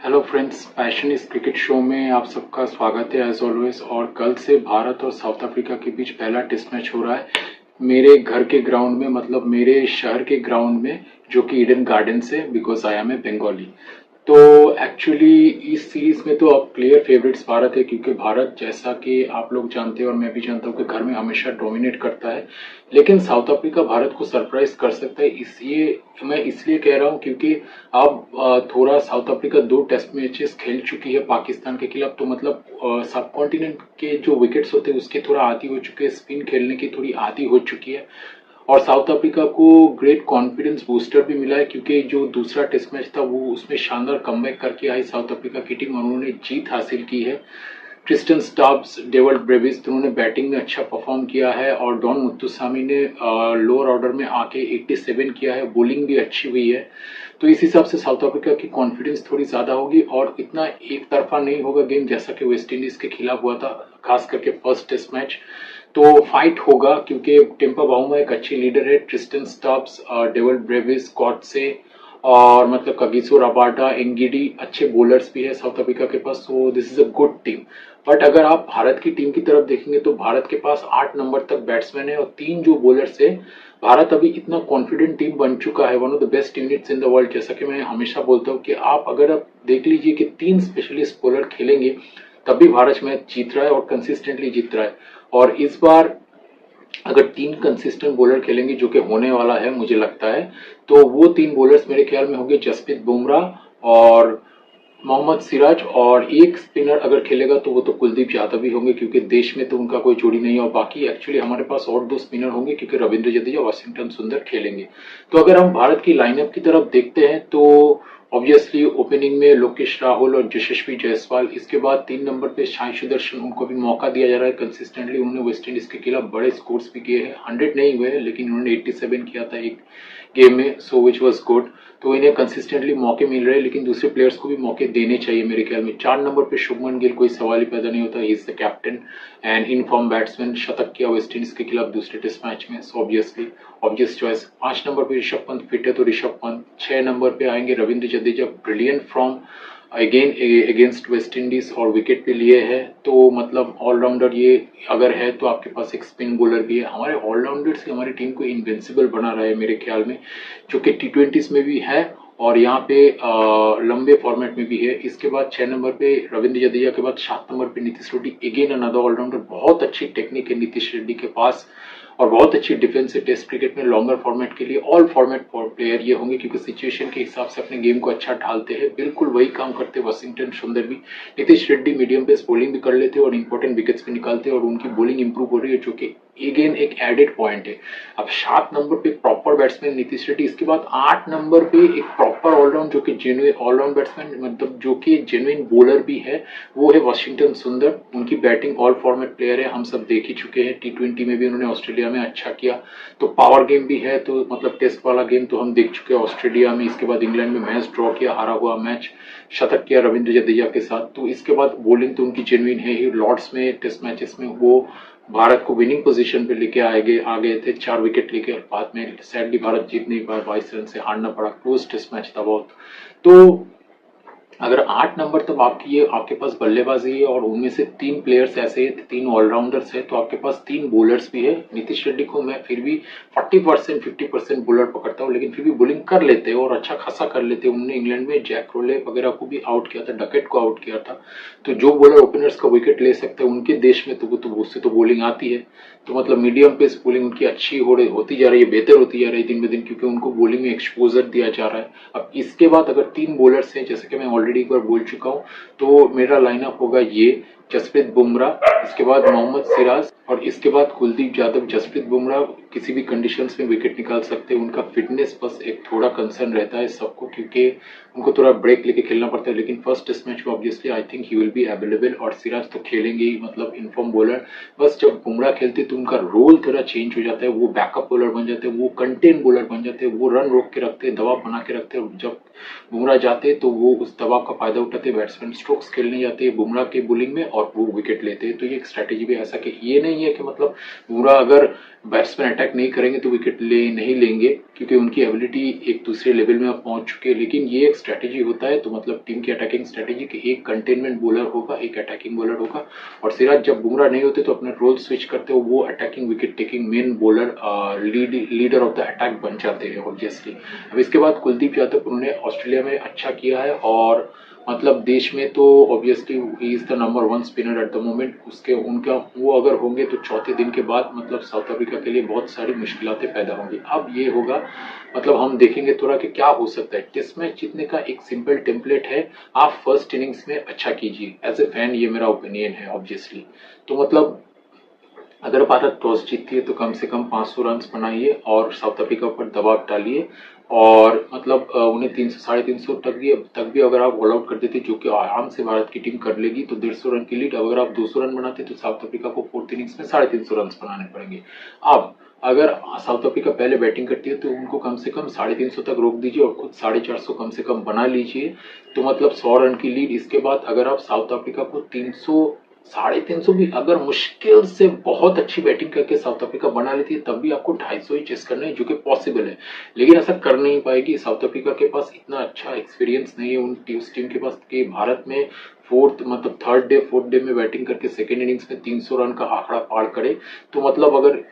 Hello friends, passion इस cricket show में आप सबका स्वागत है एज ऑलवेज। और कल से भारत और साउथ अफ्रीका के बीच पहला टेस्ट मैच हो रहा है मेरे घर के ग्राउंड में, मतलब मेरे शहर के ग्राउंड में, जो कि ईडन गार्डन्स है, because I am a Bengali. तो एक्चुअली इस सीरीज में तो अब क्लियर फेवरेट्स भारत है, क्योंकि भारत, जैसा कि आप लोग जानते हैं और मैं भी जानता हूँ, कि घर में हमेशा डोमिनेट करता है। लेकिन साउथ अफ्रीका भारत को सरप्राइज कर सकता है। इसलिए मैं इसलिए कह रहा हूँ क्योंकि अब थोड़ा साउथ अफ्रीका 2 टेस्ट मैचेस खेल चुकी है पाकिस्तान के खिलाफ। तो मतलब सब कॉन्टिनेंट के जो विकेट्स होते हैं उसके थोड़ा आदी हो चुके हैं, स्पिन खेलने की थोड़ी आदी हो चुकी है। और साउथ अफ्रीका को ग्रेट कॉन्फिडेंस बूस्टर भी मिला है, क्योंकि जो दूसरा टेस्ट मैच था वो उसमें शानदार कमबैक करके आई साउथ अफ्रीका की टीम और उन्होंने जीत हासिल की है। क्रिस्टन स्टब्स, डेविड ब्रेविस दोनों ने बैटिंग में अच्छा परफॉर्म किया है और डॉन मुत्तुसामी ने लोअर ऑर्डर में आके 87 किया है, बॉलिंग भी अच्छी हुई है। तो इस हिसाब से साउथ अफ्रीका की कॉन्फिडेंस थोड़ी ज्यादा होगी और इतना एक तरफा नहीं होगा गेम जैसा कि वेस्ट इंडीज के खिलाफ हुआ था, खास करके फर्स्ट टेस्ट मैच। तो फाइट होगा, क्योंकि टेम्पा बाउमा एक अच्छी लीडर है। Tristan Stubbs, David Brevis, Coetzee और मतलब कगिसो रबाडा, एंगिडी अच्छे बॉलर्स भी है साउथ अफ्रीका के पास। So this is a good team. But अगर आप भारत की टीम की तरफ देखेंगे तो भारत के पास 8 नंबर तक बैट्समैन है और 3 जो बॉलर्स है। भारत अभी इतना कॉन्फिडेंट टीम बन चुका है, one of the best units in the world. जैसा कि मैं हमेशा बोलता हूँ कि आप अगर आप देख लीजिए कि 3 स्पेशलिस्ट बॉलर खेलेंगे तब भी भारत मैच जीत रहा है और कंसिस्टेंटली जीत रहा है। और इस बार अगर 3 कंसिस्टेंट बॉलर खेलेंगे, जो कि होने वाला है मुझे लगता है, तो वो 3 बॉलर्स मेरे ख्याल में होंगे जसप्रीत बुमराह और मोहम्मद सिराज, और एक स्पिनर अगर खेलेगा तो वो तो कुलदीप यादव भी होंगे, क्योंकि देश में तो उनका कोई जोड़ी नहीं है। और बाकी एक्चुअली हमारे पास और 2 स्पिनर होंगे, क्योंकि रविंद्र जडेजा, वाशिंगटन सुंदर खेलेंगे। तो अगर हम भारत की लाइनअप की तरफ देखते हैं तो ऑब्वियसली ओपनिंग में लोकेश राहुल और यशस्वी जायसवाल। इसके बाद 3 नंबर पे साई सुदर्शन, उनको भी मौका दिया जा रहा है कंसिस्टेंटली। उन्होंने वेस्ट इंडीज के खिलाफ बड़े स्कोर्स भी किए हैं, 100 नहीं हुए लेकिन उन्होंने 87 किया था एक गेम में, सो विच वॉज गुड। तो इन्हें कंसिस्टेंटली मौके मिल रहे हैं, लेकिन दूसरे प्लेयर्स को भी मौके देने चाहिए मेरे ख्याल में। 4 नंबर पे शुभमन गिल, कोई सवाल ही पैदा नहीं होता, he is the captain and in form batsman. शतक किया वेस्ट इंडीज के खिलाफ दूसरे टेस्ट मैच में, so obviously obvious choice. 5 number पे ऋषभ पंत फिट है तो ऋषभ पंत। 6 नंबर पे आएंगे Ravindra Jadeja, brilliant from again against West Indies और विकेट भी लिए है। तो मतलब ऑलराउंडर ये अगर है तो आपके पास एक स्पिन बॉलर भी है। हमारे ऑलराउंडर से हमारी टीम को इनविंसिबल बना रहा है मेरे ख्याल में, जो कि T20s में भी है और यहाँ पे लंबे फॉर्मेट में भी है। इसके बाद 6 नंबर पे रविंद्र जडेजा के बाद 7 नंबर पे Nitish Reddy, again another allrounder. बहुत अच्छी टेक्निक है नीतीश रेड्डी के पास और बहुत अच्छी डिफेंस है टेस्ट क्रिकेट में। लॉन्गर फॉर्मेट के लिए ऑल फॉर्मेट प्लेयर ये होंगे, क्योंकि सिचुएशन के हिसाब से अपने गेम को अच्छा ढालते हैं। बिल्कुल वही काम करते हैं वाशिंगटन सुंदर भी। Nitish Reddy medium pace bowling भी कर लेते हैं और इंपॉर्टेंट विकेट्स भी निकालते हैं और उनकी बॉलिंग इंप्रूव हो रही है, जो कि अगेन एक एडेड पॉइंट है। अब 7 नंबर पे प्रॉपर बैट्समैन नीतीश रेड्डी। इसके बाद 8 नंबर पे एक प्रॉपर ऑलराउंड, जो कि जेन्युइन ऑलराउंड बैट्समैन, मतलब जो कि जेन्युइन बॉलर भी है, वो है वाशिंगटन सुंदर। उनकी बैटिंग ऑल फॉर्मेट प्लेयर है, हम सब देख ही चुके हैं। T20 में भी उन्होंने ऑस्ट्रेलिया में अच्छा किया, तो पावर गेम भी है। तो मतलब टेस्ट वाला गेम तो हम देख चुके हैं ऑस्ट्रेलिया में। इसके बाद इंग्लैंड में मैच ड्रॉ किया, हारा हुआ मैच, शतक किया रविंद्र जडेजा के साथ। तो इसके बाद बॉलिंग तो उनकी जेन्युइन है ही। लॉर्ड्स में टेस्ट मैचेस में वो भारत को विनिंग पोजीशन पे लेके आ गए थे, 4 विकेट लेके। बाद में सैडली भारत जीत नहीं पाया, 22 रन से हारना पड़ा, क्लोज टेस्ट मैच था बहुत। तो अगर 8 नंबर तक आपके पास बल्लेबाजी है और उनमें से 3 प्लेयर्स ऐसे हैं, 3 ऑलराउंडर्स है, तो आपके पास 3 बॉलर्स भी है। नीतीश रेड्डी को मैं फिर भी 40% 50% बॉलर पकड़ता हूँ, लेकिन फिर भी बॉलिंग कर लेते हैं और अच्छा खासा कर लेते हैं। उन्होंने इंग्लैंड में जैक रोले वगैरह को भी आउट किया था, डकेट को आउट किया था। तो जो बॉलर ओपनर्स का विकेट ले सकते हैं उनके देश में, तो उससे तो बॉलिंग आती है। तो मतलब मीडियम पेस बॉलिंग उनकी अच्छी होती जा रही है, बेहतर होती जा रही है दिन ब दिन, क्योंकि उनको बॉलिंग में एक्सपोजर दिया जा रहा है। अब इसके बाद अगर 3 बॉलर्स हैं, जैसे कि मैं ऑलरेडी एक बार बोल चुका हूँ, तो मेरा लाइनअप होगा ये: जसप्रीत बुमराह, इसके बाद मोहम्मद सिराज और इसके बाद कुलदीप यादव। जसप्रीत बुमराह किसी भी कंडीशंस में विकेट निकाल सकते हैं। उनका फिटनेस बस एक थोड़ा कंसर्न रहता है सबको, क्योंकि उनको थोड़ा ब्रेक लेके खेलना पड़ता है। लेकिन फर्स्ट टेस्ट मैच में obviously I think he will be available और सिराज तो खेलेंगे ही, मतलब इनफॉर्म बॉलर। बस जब बुमराह खेलते तो उनका रोल थोड़ा चेंज हो जाता है, वो बैकअप बॉलर बन जाते हैं, वो कंटेन बॉलर बन जाते हैं, वो रन रोक के रखते हैं, दबाव बना के रखते हैं। जब बुमराह जाते हैं तो वो उस दबाव का फायदा उठाते हैं, बैट्समैन स्ट्रोक्स खेलने जाते हैं बुमराह के बॉलिंग में और वो विकेट लेते हैं। तो ये एक स्ट्रैटेजी भी ऐसा कि ये नहीं है कि मतलब बुमराह अगर बैट्समैन अटैक नहीं करेंगे तो विकेट नहीं लेंगे, क्योंकि उनकी एबिलिटी एक दूसरे लेवल में अब पहुंच चुकी है। लेकिन ये एक स्ट्रैटेजी होता है, तो मतलब टीम की अटैकिंग स्ट्रैटेजी कि एक कंटेनमेंट बॉलर होगा, एक अटैकिंग बॉलर होगा, और सिराज जब बुमराह नहीं होते तो अपने रोल स्विच करते हो, वो attacking wicket taking main bowler leader of the attack बन जाते हैं ऑब्वियसली। अब इसके बाद कुलदीप यादव, उन्होंने ऑस्ट्रेलिया में अच्छा किया है, और मतलब देश में तो obviously he is the number 1 spinner at the moment. उसके उनका वो अगर होंगे तो चौथे दिन के बाद मतलब साउथ अफ्रीका के लिए बहुत सारी मुश्किलातें पैदा होंगी। अब ये होगा, मतलब हम देखेंगे थोड़ा कि क्या हो सकता है। टेस्ट मैच जीतने का एक सिंपल टेम्पलेट है, आप फर्स्ट इनिंग्स में अच्छा कीजिए। एज ए फैन ये मेरा ओपिनियन है ऑब्वियसली। तो मतलब अगर भारत टॉस जीतती है तो कम से कम 500 रन बनाइए और साउथ अफ्रीका पर दबाव डालिए, और मतलब उन्हें 300 350 तक भी अगर आप ऑल आउट कर देते, जो कि आराम से भारत की टीम कर लेगी, तो 150 रन की लीड। अगर आप 200 रन बनाते तो साउथ अफ्रीका को फोर्थ इनिंग्स में 350 रन बनाने पड़ेंगे। अब अगर साउथ अफ्रीका पहले बैटिंग करती है तो उनको कम से कम 350 तक रोक दीजिए और खुद 450 कम से कम बना लीजिए, तो मतलब 100 रन की लीड। इसके बाद अगर आप साउथ अफ्रीका को 300 350 भी अगर मुश्किल से बहुत अच्छी बैटिंग करके साउथ अफ्रीका बना लेती है, तब भी आपको 250 ही चेस करना है, जो कि पॉसिबल है। लेकिन ऐसा कर नहीं पाएगी, साउथ अफ्रीका के पास इतना अच्छा एक्सपीरियंस नहीं है उस टीम के पास कि भारत में थर्ड डे फोर्थ डे में बैटिंग करके सेकेंड इनिंग्स में 300 रन का आंकड़ा पार करे। तो मतलब अगर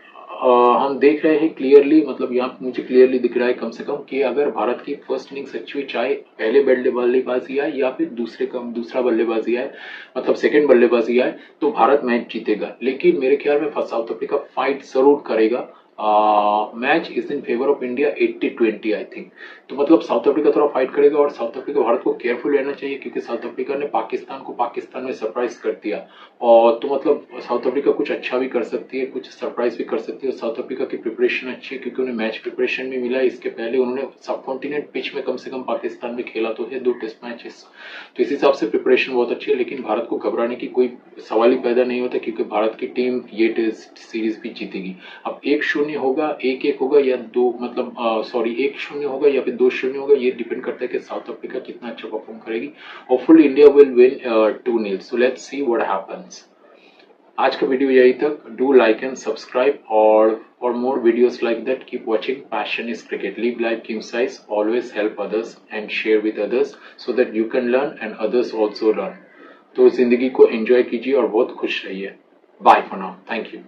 हम देख रहे हैं क्लियरली, मतलब यहाँ मुझे क्लियरली दिख रहा है कम से कम कि अगर भारत की फर्स्ट इनिंग्स अच्छी हुई, चाहे पहले बल्लेबाजी आए या फिर दूसरा बल्लेबाजी आए, मतलब सेकंड बल्लेबाजी आए, तो भारत मैच जीतेगा। लेकिन मेरे ख्याल में साउथ अफ्रीका फाइट जरूर करेगा। Match is in favour of India 80-20 I think. तो मतलब साउथ अफ्रीका थोड़ा फाइट करेगा, और साउथ अफ्रीका भारत को केयरफुल रहना चाहिए, क्योंकि साउथ अफ्रीका ने पाकिस्तान में सरप्राइज कर दिया। और तो मतलब साउथ अफ्रीका कुछ अच्छा भी कर सकती है, कुछ सरप्राइज भी कर सकती है। साउथ अफ्रीका की प्रिपरेशन अच्छी है, क्योंकि उन्हें मैच प्रिपरेशन भी मिला है। इसके पहले उन्होंने सब कॉन्टिनेंट पिच में कम से कम पाकिस्तान में खेला तो है 2 टेस्ट मैचेस, तो इस हिसाब से प्रिपरेशन बहुत अच्छी है। लेकिन भारत को घबराने की कोई सवाल ही पैदा नहीं होता, क्योंकि भारत की टीम ये टेस्ट सीरीज भी जीतेगी। अब 1-0 होगा, 1-1 होगा, या 1-0 होगा या फिर 2-0 होगा, ये डिपेंड करता है कि साउथ अफ्रीका कितना अच्छा परफॉर्म करेगी। Hopefully India will win 2-0, so let's see what happens. आज का वीडियो यही तक। डू लाइक एंड सब्सक्राइब, और for more videos like that keep watching passion is cricket. Live life king size, always help others and share with others, so that you can learn and others also learn. तो जिंदगी को enjoy कीजिए और बहुत खुश रहिए। Bye for now, thank you.